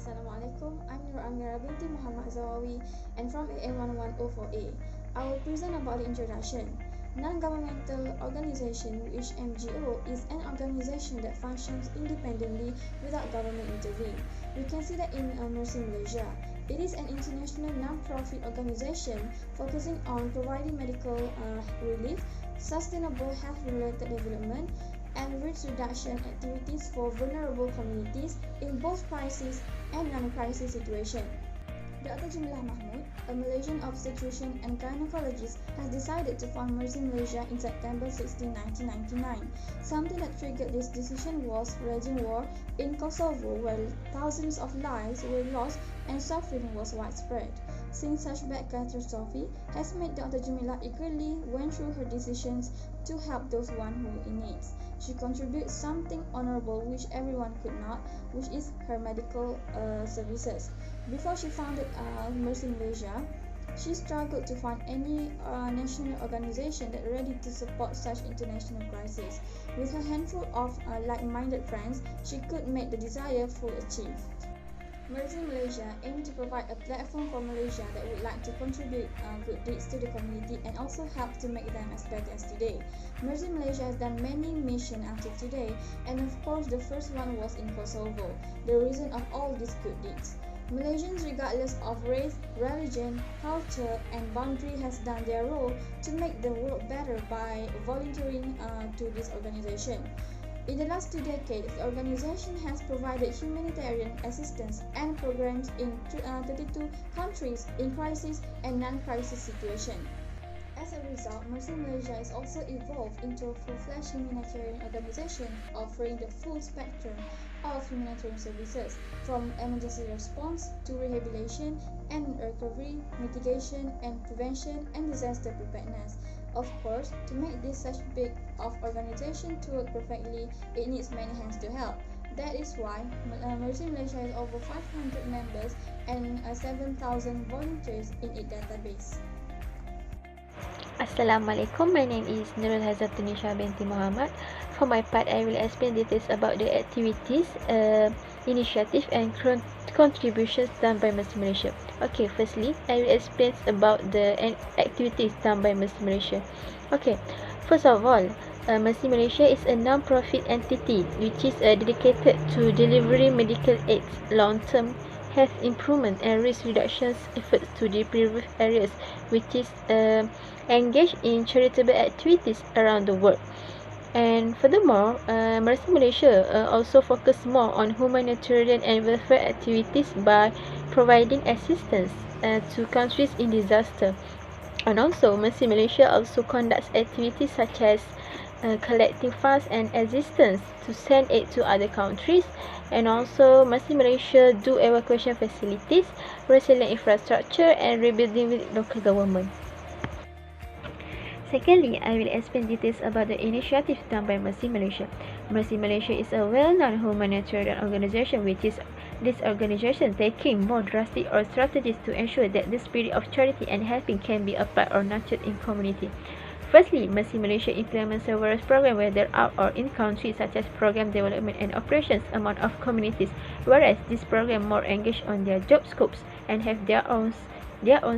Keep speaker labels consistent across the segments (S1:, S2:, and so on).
S1: Assalamualaikum, I'm NURUL AMIRA binti Muhammad ZAWAWI and from AM1104A. I will present about the introduction. Non-governmental organization, which NGO, is an organization that functions independently without government intervene. We can see that in Mercy Malaysia. It is an international non-profit organization focusing on providing medical relief, sustainable health-related development, and risk reduction activities for vulnerable communities in both crisis and non-crisis situations. Dr. Jamilah Mahmud, a Malaysian obstetrician and gynecologist, has decided to found Mercy Malaysia in September 16, 1999. Something that triggered this decision was raging war in Kosovo, where thousands of lives were lost and suffering was widespread. Seeing such bad catastrophe has made Dr. Jamilah eagerly went through her decisions to help those one who in need. She contributes something honorable which everyone could not, which is her medical services. Before she founded Mercy Malaysia, she struggled to find any national organization that ready to support such international crisis. With her handful of like-minded friends, she could make the desire full achieved. Mercy Malaysia aimed to provide a platform for Malaysia that would like to contribute good deeds to the community and also help to make them as better as today. Mercy Malaysia has done many missions until today, and of course the first one was in Kosovo, the reason of all these good deeds. Malaysians, regardless of race, religion, culture, and boundary, has done their role to make the world better by volunteering to this organization. In the last 2 decades, the organization has provided humanitarian assistance and programs in 32 countries in crisis and non-crisis situations. As a result, Mercy Malaysia is also evolved into a full-fledged humanitarian organization offering the full spectrum of humanitarian services, from emergency response to rehabilitation and recovery, mitigation and prevention, and disaster preparedness. Of course, to make this such big of organization to work perfectly, it needs many hands to help. That is why Mercy Malaysia has over 500 members and 7,000 volunteers in its database.
S2: Assalamualaikum, my name is NURUL binti Muhammad. For my part, I will explain details about the activities, initiative and contributions done by Mercy Malaysia. Okay, firstly, I will explain about the activities done by Mercy Malaysia. Okay, first of all, Mercy Malaysia is a non-profit entity which is dedicated to delivering medical aids, long-term health improvement and risk reduction efforts to deprived areas, which is engaged in charitable activities around the world. And furthermore, Mercy Malaysia also focus more on humanitarian and welfare activities by providing assistance to countries in disaster. And also, Mercy Malaysia also conducts activities such as collecting funds and assistance to send aid to other countries. And also, Mercy Malaysia do evacuation facilities, resilient infrastructure and rebuilding with local government. Secondly, I will explain details about the initiative done by Mercy Malaysia. Mercy Malaysia is a well-known humanitarian organization, which is this organization taking more drastic or strategies to ensure that the spirit of charity and helping can be applied or nurtured in community. Firstly, Mercy Malaysia implements several programs whether out or in country, such as program development and operations among of communities, whereas this program more engaged on their job scopes and have their own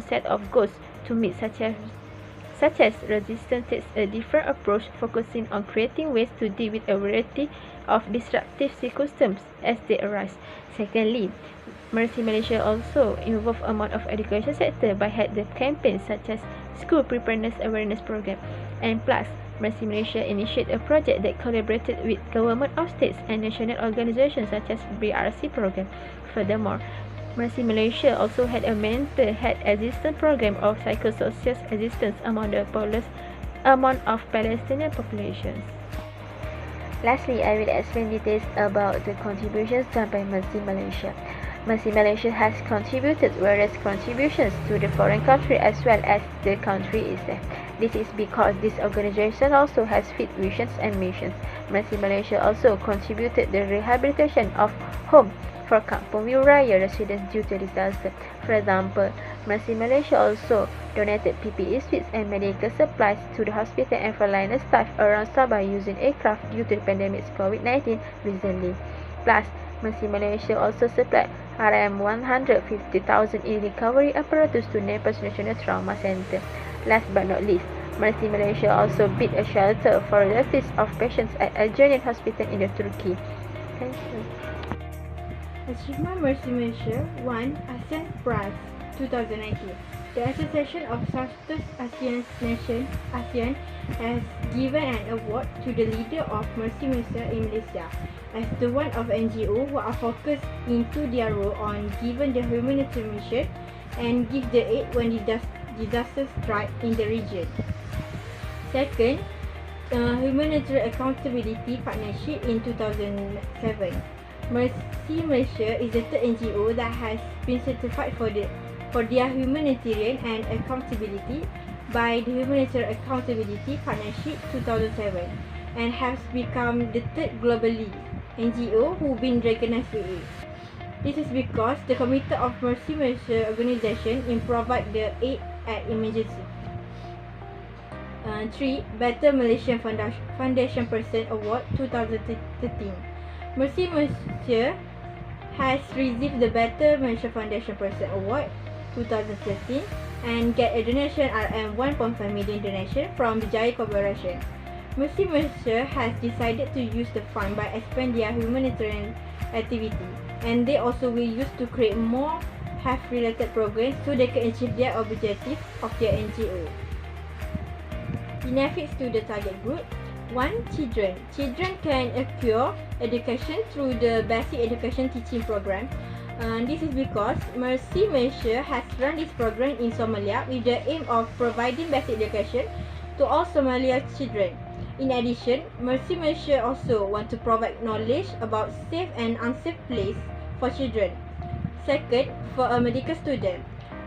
S2: set of goals to meet, such as resistance takes a different approach, focusing on creating ways to deal with a variety of disruptive circumstances as they arise. Secondly, Mercy Malaysia also involved amount of education sector by had the campaigns such as school preparedness awareness program. And plus, Mercy Malaysia initiated a project that collaborated with government of states and national organizations such as BRC program. Furthermore, Mercy Malaysia also had a mental health assistance program of psychosocial assistance among of Palestinian populations. Lastly, I will explain details about the contributions done by Mercy Malaysia. Mercy Malaysia has contributed various contributions to the foreign country as well as the country itself. This is because this organization also has fit visions and missions. Mercy Malaysia also contributed the rehabilitation of homes for Kampung Raya residents due to disaster. For example, Mercy Malaysia also donated PPE suits and medical supplies to the hospital and frontliner staff around Sabah using aircraft due to the pandemic's COVID-19 recently. Plus, Mercy Malaysia also supplied RM150,000 in recovery apparatus to Nepal's National Trauma Center. Last but not least, Mercy Malaysia also built a shelter for relatives of patients at Algerian hospital in Turkey. Thank you.
S3: Achievement Mercy Malaysia 1. ASEAN Prize 2019. The Association of Southeast Asian Nations (ASEAN) has given an award to the leader of Mercy Malaysia in Malaysia as the one of NGO who are focused into their role on giving the humanitarian mission and give the aid when disaster strike in the region. Second, Humanitarian Accountability Partnership in 2007. Mercy Malaysia is the third NGO that has been certified for their humanitarian and accountability by the Humanitarian Accountability Partnership 2007 and has become the third globally NGO who been recognized with it. This is because the committee of Mercy Malaysia organization in provide the aid at emergency. 3. Better Malaysian Foundation Person Award 2013. Mercy Malaysia has received the Better Malaysia Foundation Person Award 2013 and get a donation RM1.5 million donation from the Jaya Corporation. Mercy Malaysia has decided to use the fund by expand their humanitarian activity, and they also will use to create more health-related programs so they can achieve their objectives of their NGO. Benefits to the target group. 1. Children. Children can acquire education through the basic education teaching program. This is because Mercy Malaysia has run this program in Somalia with the aim of providing basic education to all Somalia children. In addition, Mercy Malaysia also want to provide knowledge about safe and unsafe place for children. Second, for a medical student.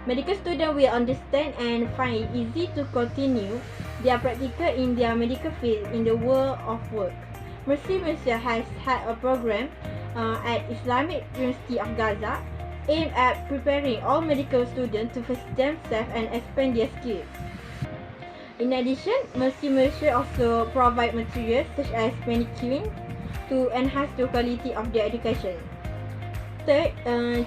S3: Medical student will understand and find it easy to continue their practical in their medical field in the world of work. Mercy Malaysia has had a program at Islamic University of Gaza aimed at preparing all medical students to face themselves and expand their skills. In addition, Mercy Malaysia also provide materials such as manicuring to enhance the quality of their education. Third,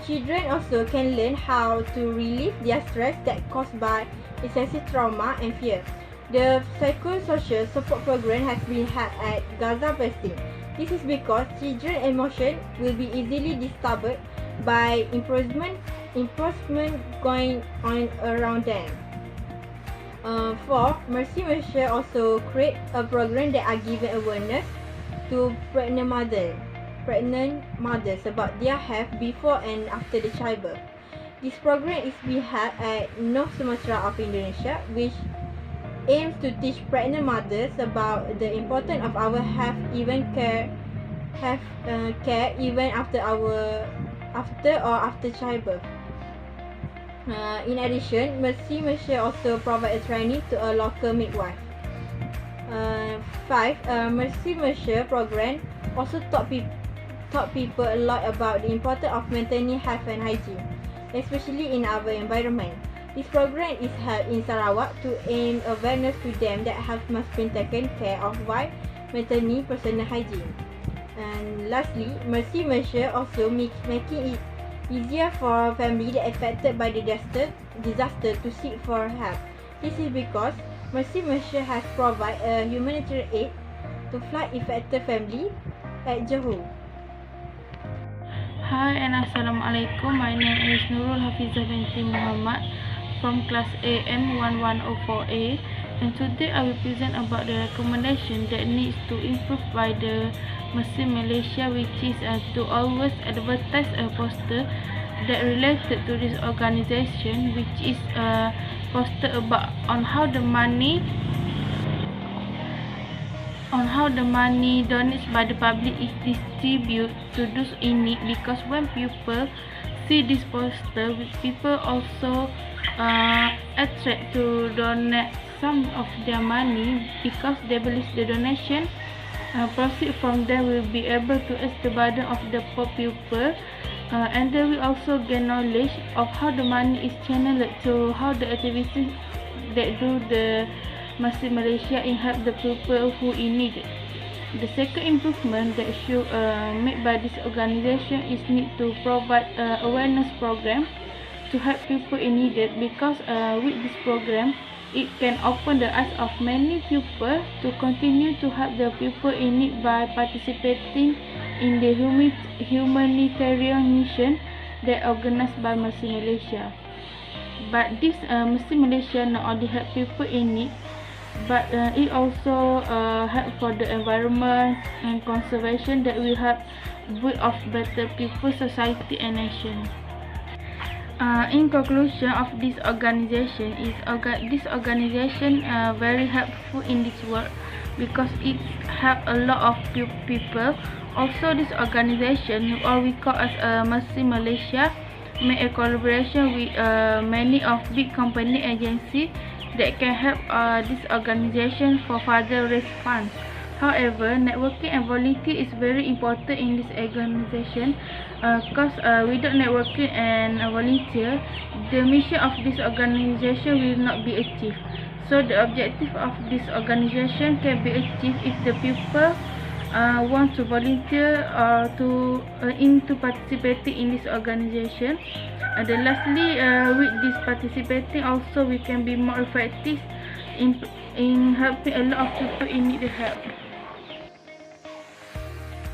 S3: children also can learn how to relieve their stress that caused by excessive trauma and fear. The psychosocial support program has been had at Gaza Palestine. This is because children's emotion will be easily disturbed by improvement going on around them. 4. Mercy Malaysia also create a program that are given awareness to pregnant mothers about their health before and after the childbirth. This program is being held at North Sumatra of Indonesia, which aims to teach pregnant mothers about the importance of our health care even after childbirth. In addition, Mercy Malaysia also provide a training to a local midwife. 5. Mercy Malaysia program also taught people a lot about the importance of maintaining health and hygiene, especially in our environment. This program is held in Sarawak to aim awareness to them that health must be taken care of while maintaining personal hygiene. And lastly, Mercy Malaysia also making it easier for family that affected by the disaster to seek for help. This is because Mercy Malaysia has provided a humanitarian aid to flood affected family at Johor.
S4: Hi and Assalamualaikum. My name is NURUL HAFIZAH binti MOHAMAD from class AM1104A, and today I will present about the recommendation that needs to improve by the Mercy Malaysia, which is to always advertise a poster that related to this organization, which is a poster about on how the money donated by the public is distributed to those in need. Because when people see this poster, people also attract to donate some of their money, because they believe the donation proceed from them will be able to ease the burden of the poor people, and they will also gain knowledge of how the money is channeled to how the activities that do the Mercy Malaysia in help the people who in need. The second improvement that should made by this organization is need to provide awareness program to help people in needed, because with this program it can open the eyes of many people to continue to help the people in need by participating in the humanitarian mission that organized by Mercy Malaysia. But this Mercy Malaysia not only help people in need, but it also help for the environment and conservation that will help build of better people, society and nation. In conclusion of this organization is this organization very helpful in this work because it help a lot of people. Also, this organization, or we call as Mercy Malaysia, make a collaboration with many of big company agency that can help this organization for further raise funds. However, networking and volunteer is very important in this organization because without networking and volunteer, the mission of this organization will not be achieved. So the objective of this organization can be achieved if the people want to volunteer or to into participating in this organization. And then lastly, with this participating also we can be more effective in helping a lot of people in need help.